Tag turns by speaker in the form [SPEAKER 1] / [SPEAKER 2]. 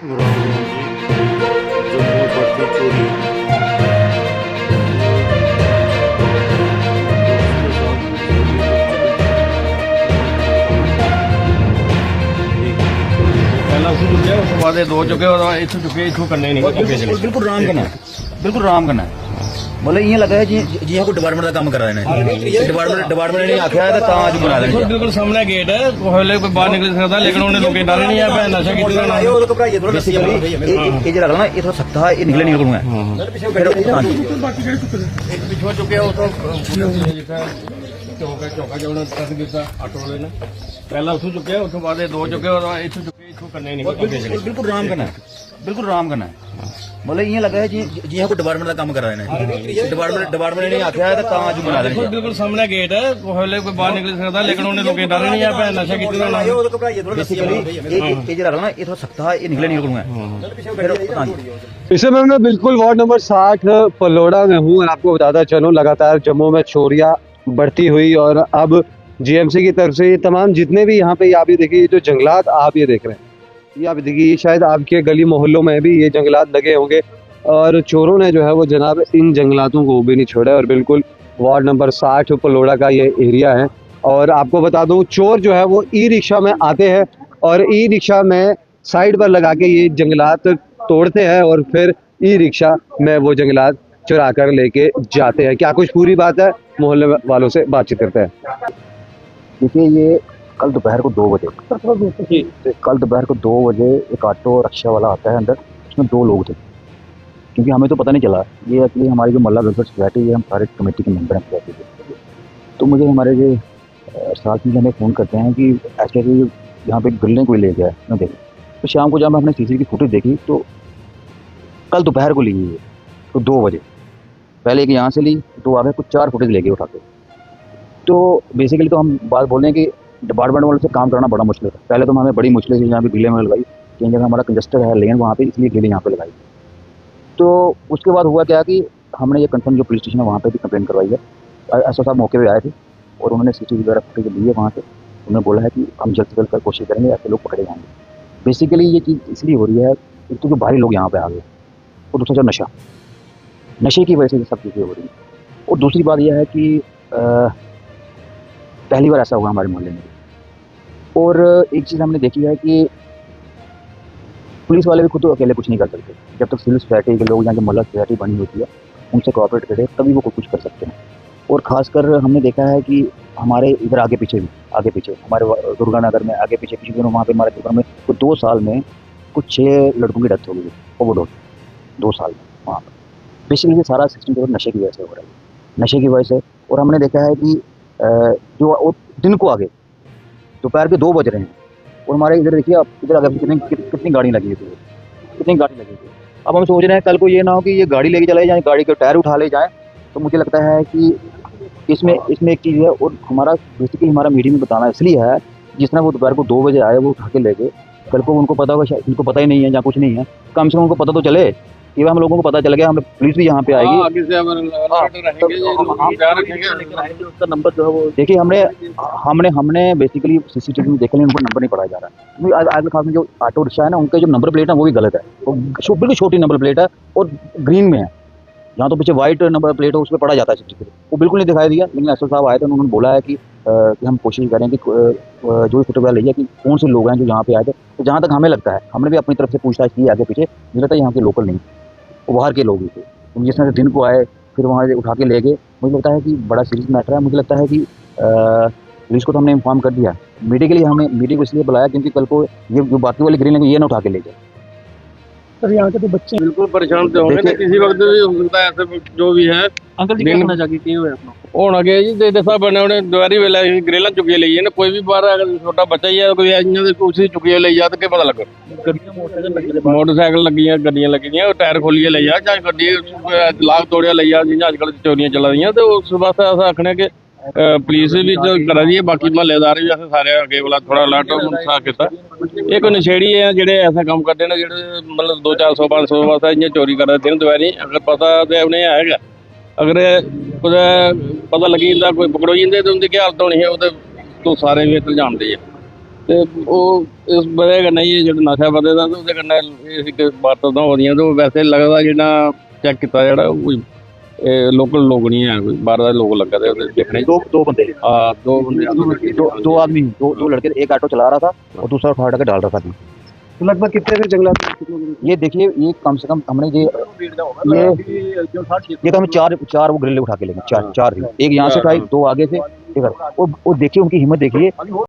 [SPEAKER 1] जम्मू बढ़ती चोरी पहला उसको चुके उस बाद दो चुके और इतों चुके इतों करने नहीं
[SPEAKER 2] बिल्कुल आराम करना बिल्कुल आराम करना मतलब इं लगा है जी कोई डिपार्टमेंट का काम कर रहा है डिपार्टमेंट ने आख्या है तां अज बना देंगे
[SPEAKER 1] बिल्कुल सामने गेट है कोई कोई बाहर निकल सकता लेकिन उन्हें लोग डर नहीं है भैन नशा की
[SPEAKER 2] ये जरा ना ये थोड़ा सख्त है ये निकले नहीं करूंगा
[SPEAKER 1] पिछवा चुके चौका जो दस दिता ऑटो वाले ने पहला उतों चुके उस बाद दो चुके और इतों चुके इतों करने नहीं
[SPEAKER 2] बिल्कुल आराम करना बिल्कुल आराम करना मतलब इं लगा है जी कोई डिपार्टमेंट का काम कर रहा है डिपार्टमेंट ने आख्या है तां अज बना देंगे
[SPEAKER 1] बिल्कुल सामने गेट है कोई बाहर निकल सकता लेकिन उन्हें लोग डर नहीं है भैन नशा की
[SPEAKER 2] ये जरा ना ये थोड़ा सख्त है ये निकले नहीं करूंगा
[SPEAKER 3] इस समय मैं बिल्कुल वार्ड नंबर 60 पलोड़ा में हूँ और आपको बताता चलूँ लगातार जम्मू में चोरियां बढ़ती हुई और अब जीएमसी की तरफ से ये तमाम जितने भी यहाँ पे आप ये देखिए जो जंगलात आप ये देख रहे हैं ये आप देखिए शायद आपके गली मोहल्लों में भी ये जंगलात लगे होंगे और चोरों ने जो है वो जनाब इन जंगलातों को भी नहीं छोड़ा और बिल्कुल वार्ड नंबर 60 पलोड़ा का ये एरिया है। और आपको बता दूं चोर जो है वो ई रिक्शा में आते हैं और ई रिक्शा में साइड पर लगा के ये जंगलात तोड़ते हैं और फिर ई रिक्शा में वो जंगलात चुरा कर लेके जाते हैं। क्या कुछ पूरी बात है मोहल्ले वालों से बातचीत करते हैं।
[SPEAKER 2] देखिए ये कल दोपहर को 2 बजे कल दोपहर को 2 बजे एक ऑटो रिक्शा वाला आता है अंदर उसमें 2 लोग थे क्योंकि हमें तो पता नहीं चला ये एक्चुअली हमारी जो मल्ला वेलफेयर सोसाइटी है हम सारे कमेटी के मेंबर हैं सोसाइटी के तो मुझे हमारे जो साथ में हमें फ़ोन करते हैं कि ऐसे कि यहाँ पे बिल्डिंग कोई ले गया है मैं देखा तो शाम को जब मैं अपने सीसीटीवी की फुटेज देखी तो कल दोपहर को ली है तो 2 बजे पहले एक यहाँ से ली तो आगे कुछ 4 फुटेज ले गए उठा के। तो बेसिकली तो हम बात बोल रहे हैं कि डिपार्टमेंट वालों से काम करना बड़ा मुश्किल है। पहले तो हमें बड़ी मुश्किल से यहाँ पे गिले में लगाई कहीं जगह हमारा कंजस्टर है लेन वहाँ पे इसलिए गिले यहाँ पे लगाई। तो उसके बाद हुआ क्या कि हमने ये कंसर्न जो पुलिस स्टेशन है वहाँ पे भी कंप्लेंट करवाई है। एसओ साहब मौके पे आए थे और उन्होंने सीसीटीवी वगैरह फुटेज ली है वहाँ से उन्होंने बोला है कि हम जल्द से जल्द कर कोशिश करेंगे ऐसे लोग पकड़े जाएंगे। बेसिकली ये चीज़ इसलिए हो रही है एक तो जो बाहरी लोग यहाँ पे आ गए और दूसरा जो नशे की वजह से ये सब चीज़ें हो रही हैं। और दूसरी बात यह है कि पहली बार ऐसा हुआ हमारे मोहल्ले में। और एक चीज़ हमने देखी है कि पुलिस वाले भी खुद तो अकेले कुछ नहीं कर सकते। जब तक सिविल सोसाइटी के लोग यहाँ की मोहल्ला सोसाइटी बनी होती है उनसे कोऑपरेट करें तभी वो कुछ कर सकते हैं। और ख़ासकर हमने देखा है कि हमारे इधर आगे पीछे हमारे दुर्गानगर में आगे पीछे दिनों वहाँ पे हमारे दुर्गा में तो 2 साल में कुछ 6 लड़कों की डेथ हो गई ओवरडोज 2 साल में वहाँ पर। बेसिकली ये सारा सिस्टम जो नशे की वजह से हो रहा है नशे की वजह से। और हमने देखा है कि जो दिन को आगे दोपहर के 2 बज रहे हैं और हमारे इधर देखिए आप इधर आगे कितनी गाड़ी लगी हुई थी अब हम सोच रहे हैं कल को ये ना हो कि ये गाड़ी लेके चले जाएँ गाड़ी के टायर उठा ले जाएँ। तो मुझे लगता है कि इसमें एक चीज़ है और हमारा बेसिकली हमारा मीडिया में बताना इसलिए है जिसने वो दोपहर को 2 बजे आए वो उठा के ले गए कल को उनको पता होगा शायद उनको पता ही नहीं है या कुछ नहीं है कम से कम उनको पता तो चले कि हम लोगों को पता चल गया हम पुलिस भी यहाँ पे आएगी उसका नंबर जो है वो देखिए हमने बेसिकली सीसीटीवी में देख लिया उनको नंबर नहीं पढ़ाया जा रहा है। आज खास में जो ऑटो रिक्शा है ना उनके जो नंबर प्लेट है वो भी गलत है वो बिल्कुल छोटी नंबर प्लेट है और ग्रीन में है जहाँ तो पीछे वाइट नंबर प्लेट है उस पर पढ़ा जाता है सीसीटीवी वो बिल्कुल नहीं दिखाई दिया। लेकिन एसओ साहब आए थे उन्होंने बोला है कि हम कोशिश करें कि जो भी फोटोग्राफ लिया कि कौन से लोग हैं जो यहाँ पे आए थे। तो जहाँ तक हमें लगता है हमने भी अपनी तरफ से पूछताछ की आगे पीछे मुझे लगता है यहाँ के लोकल नहीं वो बाहर के लोग ही थे जिस तरह से दिन को आए फिर वहाँ से उठा के ले गए। मुझे लगता है कि बड़ा सीरियस मैटर है। मुझे लगता है कि पुलिस को तो हमने इन्फॉर्म कर दिया मीडिया के लिए हमने मीडिया को इसलिए बुलाया क्योंकि कल को ये जो बाकी वाले ग्रीन ये ना उठा के ले जाए।
[SPEAKER 1] सर यहाँ के तो बच्चे बिल्कुल परेशान तो होंगे किसी वक्त भी हो सकता है ऐसे जो भी है अंकल जी कहना चाहिए कि होना गया जी दे साहब बने उन्हें दोबारी वेला ग्रेला चुकी ली है कोई भी बाहर अगर छोटा बच्चा ही है कोई उसी चुकी ले जा तो क्या पता लगे मोटरसाइकिल लगी गड्डियां लगी टायर खोलिए ले जा चाहे गड्डी लाख तोड़िया ले जा जियां अजकल चोरियां चला दी तो उस वास्ते अस आखने कि पुलिस भी करा दी है बाकी महल्लेदार भी अस सारे अगे वाला थोड़ा अलर्ट किया ये कोई नशेड़ी है जेडे ऐसा काम करते हैं जेडे मतलब 200-400 500 वास्ते इं चोरी कर दिन दोपहरी अगर पता तो उन्हें है अगर कुछ पता लगी जंदा कोई पकड़ोई जाते तो उनकी क्या हालत होनी है तो सारे भी इधर जानते हैं। ਤੇ ਉਹ ਇਸ ਵਜ੍ਹਾ ਕਰਨਾ ਜੀ ਜਿਹੜਾ ਨਸ਼ਾ ਵਧਦਾ ਤੇ ਉਹਦੇ ਕਰਨਾ ਇਹ ਵਾਰਦਾਤਾਂ ਹੋ ਰਹੀਆਂ ਤੇ ਉਹ ਵੈਸੇ ਲੱਗਦਾ ਜਿਹੜਾ ਚੈੱਕ ਕੀਤਾ ਜਿਹੜਾ ਉਹ ਕੋਈ लोकल लोग नहीं है, कोई बाहर के लोग लगा थे देखने।
[SPEAKER 2] दो बंदे,
[SPEAKER 1] हाँ दो बंदे,
[SPEAKER 2] दो आदमी, दो लड़के, एक ऑटो चला रहा था और दूसरा उठा के डाल रहा था।
[SPEAKER 3] तो लगभग कितने थे जंगलात?
[SPEAKER 2] ये देखिए, ये कम से कम हमने ये तो हमें चार वो ग्रिल उठा के लेंगे, चार थी। एक यहाँ से उठाई, दो आगे से, वो देखिए उनकी हिम्मत देखिए।